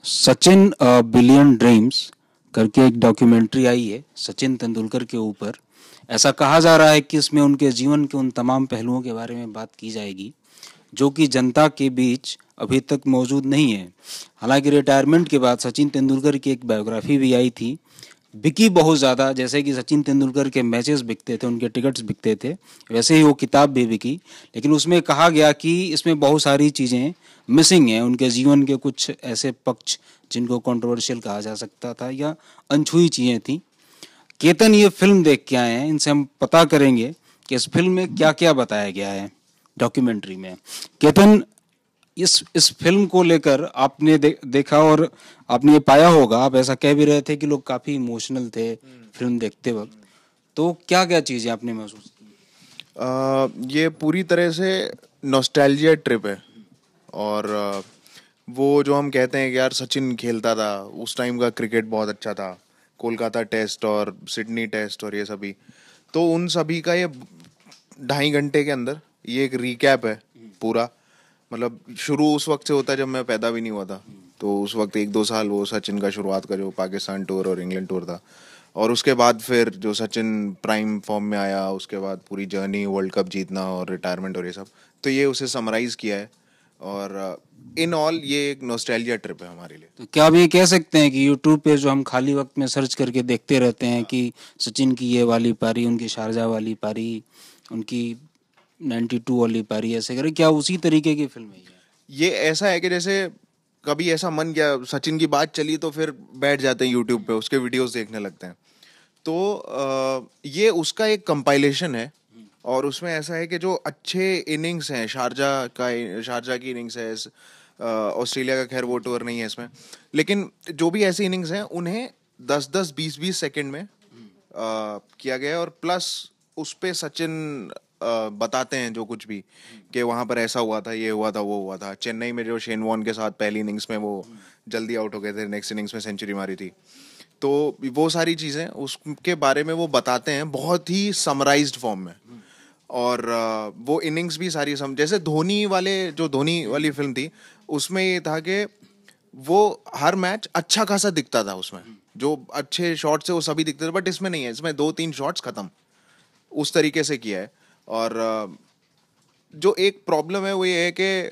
Sachin billion dreams करके एक documentary आई है सचिन तेंदुलकर के ऊपर। ऐसा कहा जा रहा है कि इसमें उनके जीवन के उन तमाम पहलुओं के बारे में बात की जाएगी जो कि जनता के बीच अभी तक मौजूद नहीं है। हालांकि रिटायरमेंट के बाद सचिन तेंदुलकर की एक बायोग्राफी भी आई थी, बिकी बहुत ज़्यादा। जैसे कि सचिन तेंदुलकर के मैचेस बिकते थे, उनके टिकट्स बिकते थे, वैसे ही वो किताब भी बिकी। लेकिन उसमें कहा गया कि इसमें बहुत सारी चीज़ें मिसिंग हैं, उनके जीवन के कुछ ऐसे पक्ष जिनको कंट्रोवर्शियल कहा जा सकता था या अनछुई चीज़ें थी। केतन ये फिल्म देख के आए हैं, इनसे हम पता करेंगे कि इस फिल्म में क्या क्या बताया गया है डॉक्यूमेंट्री में। केतन, इस फिल्म को लेकर आपने देखा और आपने ये पाया होगा, आप ऐसा कह भी रहे थे कि लोग काफी इमोशनल थे फिल्म देखते वक्त, तो क्या क्या चीजें आपने महसूस की? ये पूरी तरह से नॉस्टैल्जिया ट्रिप है। और वो जो हम कहते हैं कि यार सचिन खेलता था उस टाइम का क्रिकेट बहुत अच्छा था, कोलकाता टेस्ट और सिडनी टेस्ट और ये सभी, तो उन सभी का ये 2.5 घंटे के अंदर ये एक रिकैप है पूरा। मतलब शुरू उस वक्त से होता है जब मैं पैदा भी नहीं हुआ था, तो उस वक्त 1-2 साल वो सचिन का शुरुआत का जो पाकिस्तान टूर और इंग्लैंड टूर था, और उसके बाद फिर जो सचिन प्राइम फॉर्म में आया, उसके बाद पूरी जर्नी, वर्ल्ड कप जीतना और रिटायरमेंट और ये सब, तो ये उसे समराइज किया है। और इन ऑल ये एक नॉस्टैल्जिया ट्रिप है हमारे लिए। तो क्या आप ये कह सकते हैं कि यूट्यूब पे जो हम खाली वक्त में सर्च करके देखते रहते हैं कि सचिन की ये वाली पारी, उनकी शारजा वाली पारी, उनकी 92 वाली पारी, ऐसे करें, क्या उसी तरीके की फिल्म है ये ऐसा है कि जैसे कभी ऐसा मन किया, सचिन की बात चली तो फिर बैठ जाते हैं यूट्यूब पे उसके वीडियोस देखने लगते हैं। तो ये उसका एक कंपाइलेशन है, और उसमें ऐसा है कि जो अच्छे इनिंग्स हैं, शारजा की इनिंग्स है, ऑस्ट्रेलिया का खैर वो टूर नहीं है इसमें, लेकिन जो भी ऐसी इनिंग्स हैं उन्हें 10-10 20-20 सेकंड में किया गया है। और प्लस उस पे सचिन बताते हैं जो कुछ भी, कि वहां पर ऐसा हुआ था, ये हुआ था, वो हुआ था। चेन्नई में जो शेन वॉर्न के साथ पहली इनिंग्स में वो जल्दी आउट हो गए थे, नेक्स्ट इनिंग्स में सेंचुरी मारी थी, तो वो सारी चीज़ें उसके बारे में वो बताते हैं बहुत ही समराइज्ड फॉर्म में। और वो इनिंग्स भी सारी जैसे धोनी वाली फिल्म थी, उसमें ये था कि वो हर मैच अच्छा खासा दिखता था, उसमें जो अच्छे शॉट्स है वो सभी दिखते थे, बट इसमें नहीं है, इसमें 2-3 शॉट्स खत्म, उस तरीके से किया है। और जो एक प्रॉब्लम है वो ये है कि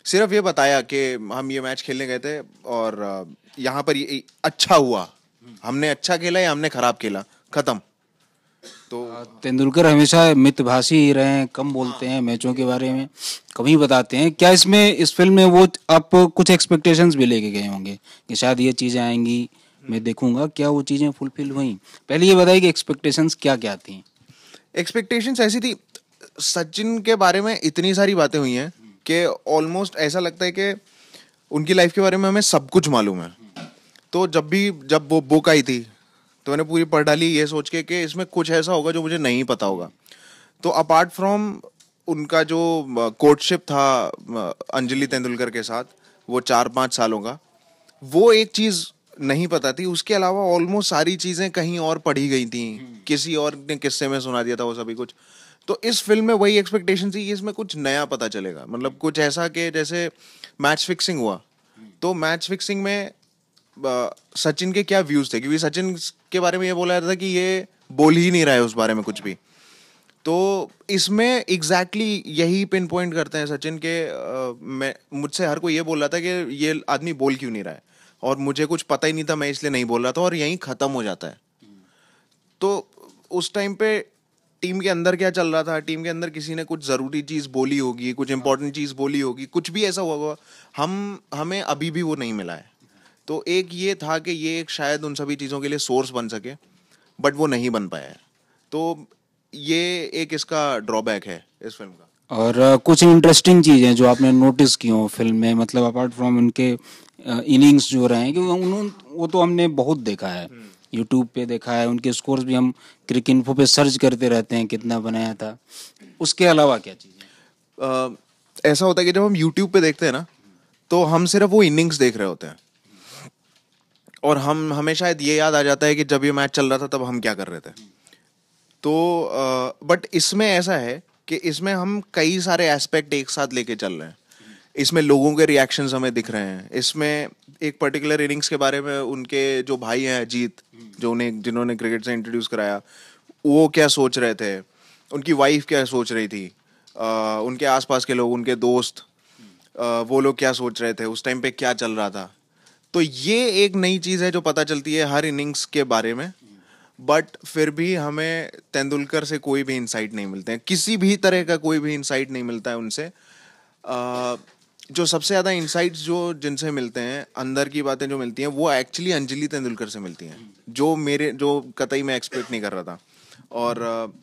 सिर्फ ये बताया कि हम ये मैच खेलने गए थे और यहाँ पर ये अच्छा हुआ, हमने अच्छा खेला या हमने खराब खेला, खत्म। तो तेंदुलकर हमेशा मितभाषी ही रहे हैं, कम बोलते हैं मैचों के बारे में, कम ही बताते हैं। क्या इसमें, इस फिल्म में वो आप कुछ एक्सपेक्टेशंस भी लेके गए होंगे कि शायद ये चीज़ें आएंगी, मैं देखूंगा, क्या वो चीज़ें फुलफिल हुई? पहले ये बताइए कि एक्सपेक्टेशंस क्या क्या थी। एक्सपेक्टेशंस ऐसी थी, सचिन के बारे में इतनी सारी बातें हुई हैं कि ऑलमोस्ट ऐसा लगता है कि उनकी लाइफ के बारे में हमें सब कुछ मालूम है। तो जब वो बुक आई थी तो मैंने पूरी पढ़ डाली ये सोच के कि इसमें कुछ ऐसा होगा जो मुझे नहीं पता होगा। तो अपार्ट फ्रॉम उनका जो कोर्टशिप था अंजलि तेंदुलकर के साथ, वो 4-5 सालों का, वो एक चीज़ नहीं पता थी। उसके अलावा ऑलमोस्ट सारी चीज़ें कहीं और पढ़ी गई थी, किसी और ने किस्से में सुना दिया था वो सभी कुछ। तो इस फिल्म में वही एक्सपेक्टेशन थी कि इसमें कुछ नया पता चलेगा, मतलब कुछ ऐसा कि जैसे मैच फिक्सिंग हुआ, तो मैच फिक्सिंग में सचिन के क्या व्यूज थे, क्योंकि सचिन के बारे में ये बोला जाता था कि ये बोल ही नहीं रहा है उस बारे में कुछ भी। तो इसमें एग्जैक्टली यही पिन पॉइंट करते हैं सचिन के। मैं मुझसे हर कोई ये बोल रहा था कि ये आदमी बोल क्यों नहीं रहा है, और मुझे कुछ पता ही नहीं था, मैं इसलिए नहीं बोल रहा था, और यहीं खत्म हो जाता है। तो उस टाइम पे टीम के अंदर क्या चल रहा था, टीम के अंदर किसी ने कुछ ज़रूरी चीज़ बोली होगी, कुछ इंपॉर्टेंट चीज़ बोली होगी, कुछ भी ऐसा हुआ होगा, हमें अभी भी वो नहीं मिला है। तो एक ये था कि ये एक शायद उन सभी चीज़ों के लिए सोर्स बन सके, बट वो नहीं बन पाया है। तो ये एक इसका ड्रॉबैक है इस फिल्म का। और कुछ इंटरेस्टिंग चीज़ें जो आपने नोटिस की हो फिल्म में, मतलब अपार्ट फ्रॉम उनके इनिंग्स जो रहे हैं, क्योंकि उन्होंने, वो तो हमने बहुत देखा है, यूट्यूब पे देखा है, उनके स्कोर्स भी हम क्रिक इन्फो पे सर्च करते रहते हैं कितना बनाया था। उसके अलावा क्या चीज़ें? ऐसा होता है कि जब हम यूट्यूब पे देखते हैं ना, तो हम सिर्फ वो इनिंग्स देख रहे होते हैं, और हमें शायद ये याद आ जाता है कि जब ये मैच चल रहा था तब हम क्या कर रहे थे। तो बट इसमें ऐसा है कि इसमें हम कई सारे एस्पेक्ट एक साथ लेके चल रहे हैं। इसमें लोगों के रिएक्शंस हमें दिख रहे हैं। इसमें एक पर्टिकुलर इनिंग्स के बारे में उनके जो भाई हैं अजीत, जिन्होंने क्रिकेट से इंट्रोड्यूस कराया, वो क्या सोच रहे थे, उनकी वाइफ क्या सोच रही थी, उनके आसपास के लोग, उनके दोस्त, वो लोग क्या सोच रहे थे, उस टाइम पे क्या चल रहा था। तो ये एक नई चीज़ है जो पता चलती है हर इनिंग्स के बारे में। बट फिर भी हमें तेंदुलकर से कोई भी इंसाइट नहीं मिलते हैं, किसी भी तरह का कोई भी इंसाइट नहीं मिलता है उनसे। जो सबसे ज़्यादा इंसाइट्स जो जिनसे मिलते हैं, अंदर की बातें जो मिलती हैं, वो एक्चुअली अंजलि तेंदुलकर से मिलती हैं, जो कतई मैं एक्सपेक्ट नहीं कर रहा था। और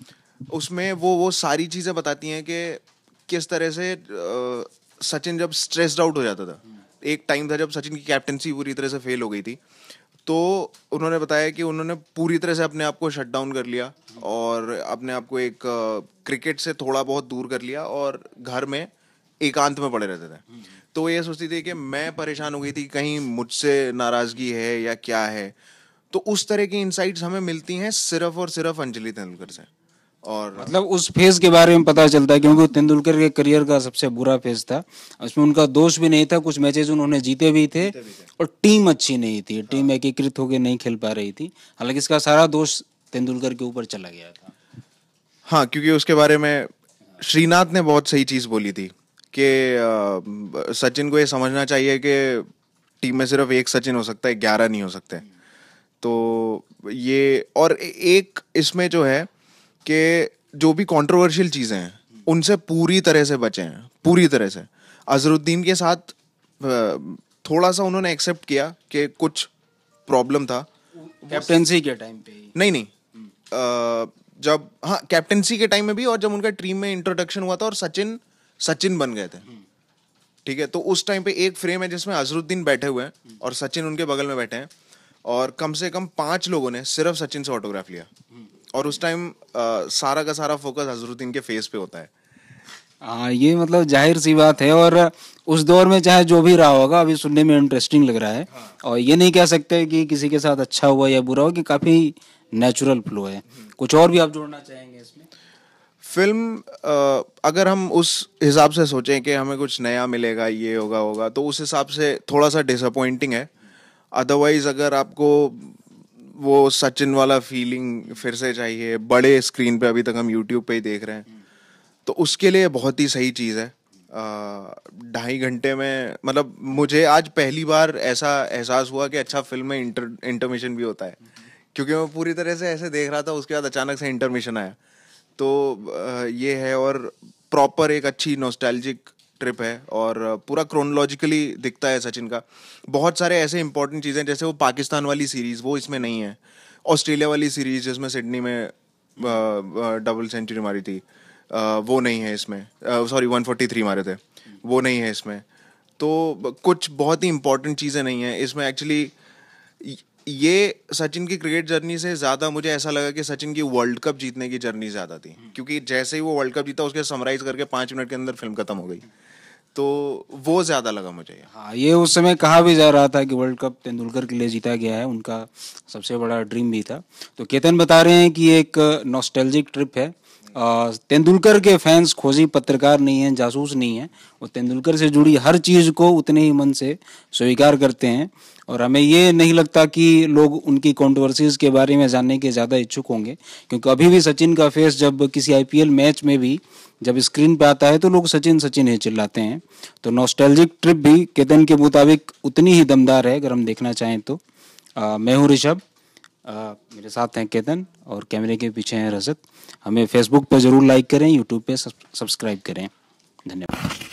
उसमें वो सारी चीज़ें बताती हैं कि किस तरह से सचिन जब स्ट्रेस्ड आउट हो जाता था। एक टाइम था जब सचिन की कैप्टनसी पूरी तरह से फेल हो गई थी, तो उन्होंने बताया कि उन्होंने पूरी तरह से अपने आप को शट डाउन कर लिया और अपने आप को एक क्रिकेट से थोड़ा बहुत दूर कर लिया और घर में एकांत में पड़े रहते थे। तो ये सोचती थी कि मैं परेशान हो गई थी, कहीं मुझसे नाराज़गी है या क्या है। तो उस तरह की इंसाइट्स हमें मिलती हैं सिर्फ और सिर्फ अंजलि तेंदुलकर से। और मतलब उस फेज के बारे में पता चलता है, क्योंकि वो तेंदुलकर के करियर का सबसे बुरा फेज था। उसमें उनका दोष भी नहीं था, कुछ मैचेस उन्होंने जीते भी थे और टीम अच्छी नहीं थी, टीम एकीकृत होकर नहीं खेल पा रही थी। हालांकि इसका सारा दोष तेंदुलकर के ऊपर चला गया था। हाँ, क्योंकि उसके बारे में श्रीनाथ ने बहुत सही चीज़ बोली थी कि सचिन को ये समझना चाहिए कि टीम में सिर्फ एक सचिन हो सकता है, 11 नहीं हो सकते। तो ये और एक इसमें जो है कि जो भी कंट्रोवर्शियल चीज़ें हैं उनसे पूरी तरह से बचे हैं, पूरी तरह से। अजहरुद्दीन के साथ थोड़ा सा उन्होंने एक्सेप्ट किया कि कुछ प्रॉब्लम था कैप्टेंसी के टाइम पे ही। नहीं जब हाँ कैप्टेंसी के टाइम में भी, और जब उनका टीम में इंट्रोडक्शन हुआ था और सचिन बन गए थे, ठीक है। तो उस टाइम पे एक फ्रेम है जिसमें अजहरुद्दीन बैठे हुए हैं और सचिन उनके बगल में बैठे हैं, और कम से कम 5 लोगों ने सिर्फ सचिन से ऑटोग्राफ लिया। और उस टाइम सारा का सारा फोकस अजहरुद्दीन के फेस पे होता है। हाँ, ये मतलब जाहिर सी बात है। और उस दौर में चाहे जो भी रहा होगा, अभी सुनने में इंटरेस्टिंग लग रहा है। और ये नहीं कह सकते कि किसी के साथ अच्छा हुआ या बुरा हुआ, कि काफी नेचुरल फ्लो है। कुछ और भी आप जोड़ना चाहेंगे इसमें? फिल्म अगर हम उस हिसाब से सोचें कि हमें कुछ नया मिलेगा, ये होगा, तो उस हिसाब से थोड़ा सा डिसअपॉइंटिंग है। अदरवाइज अगर आपको वो सचिन वाला फीलिंग फिर से चाहिए बड़े स्क्रीन पे, अभी तक हम यूट्यूब पे ही देख रहे हैं, तो उसके लिए बहुत ही सही चीज़ है। 2.5 घंटे में, मतलब मुझे आज पहली बार ऐसा एहसास हुआ कि अच्छा फिल्म में इंटरमिशन भी होता है, क्योंकि मैं पूरी तरह से ऐसे देख रहा था, उसके बाद अचानक से इंटरमिशन आया। तो ये है, और प्रॉपर एक अच्छी नॉस्टैल्जिक ट्रिप है, और पूरा क्रोनोलॉजिकली दिखता है सचिन का। बहुत सारे ऐसे इंपॉर्टेंट चीज़ें, जैसे वो पाकिस्तान वाली सीरीज़, वो इसमें नहीं है। ऑस्ट्रेलिया वाली सीरीज़ जिसमें सिडनी में डबल सेंचुरी मारी थी, वो नहीं है इसमें। सॉरी 143 मारे थे, वो नहीं है इसमें। तो कुछ बहुत ही इंपॉर्टेंट चीज़ें नहीं हैं इसमें एक्चुअली। ये सचिन की क्रिकेट जर्नी से ज़्यादा मुझे ऐसा लगा कि सचिन की वर्ल्ड कप जीतने की जर्नी ज़्यादा थी, क्योंकि जैसे ही वो वर्ल्ड कप जीता, उसके समराइज करके 5 मिनट के अंदर फिल्म खत्म हो गई। तो वो ज़्यादा लगा मुझे। हाँ, ये उस समय कहा भी जा रहा था कि वर्ल्ड कप तेंदुलकर के लिए जीता गया है, उनका सबसे बड़ा ड्रीम भी था। तो केतन बता रहे हैं कि ये एक नॉस्टैल्जिक ट्रिप है। तेंदुलकर के फैंस खोजी पत्रकार नहीं हैं, जासूस नहीं हैं। वो तेंदुलकर से जुड़ी हर चीज़ को उतने ही मन से स्वीकार करते हैं। और हमें ये नहीं लगता कि लोग उनकी कंट्रोवर्सीज के बारे में जानने के ज़्यादा इच्छुक होंगे, क्योंकि अभी भी सचिन का फेस जब किसी आईपीएल मैच में भी जब स्क्रीन पे आता है तो लोग सचिन सचिन ही चिल्लाते हैं। तो नॉस्टैल्जिक ट्रिप भी केतन के मुताबिक उतनी ही दमदार है, अगर हम देखना चाहें तो। मैं हूँ ऋषभ, मेरे साथ हैं केतन, और कैमरे के पीछे हैं रजत। हमें फेसबुक पर ज़रूर लाइक करें, यूट्यूब पे सब्सक्राइब करें। धन्यवाद।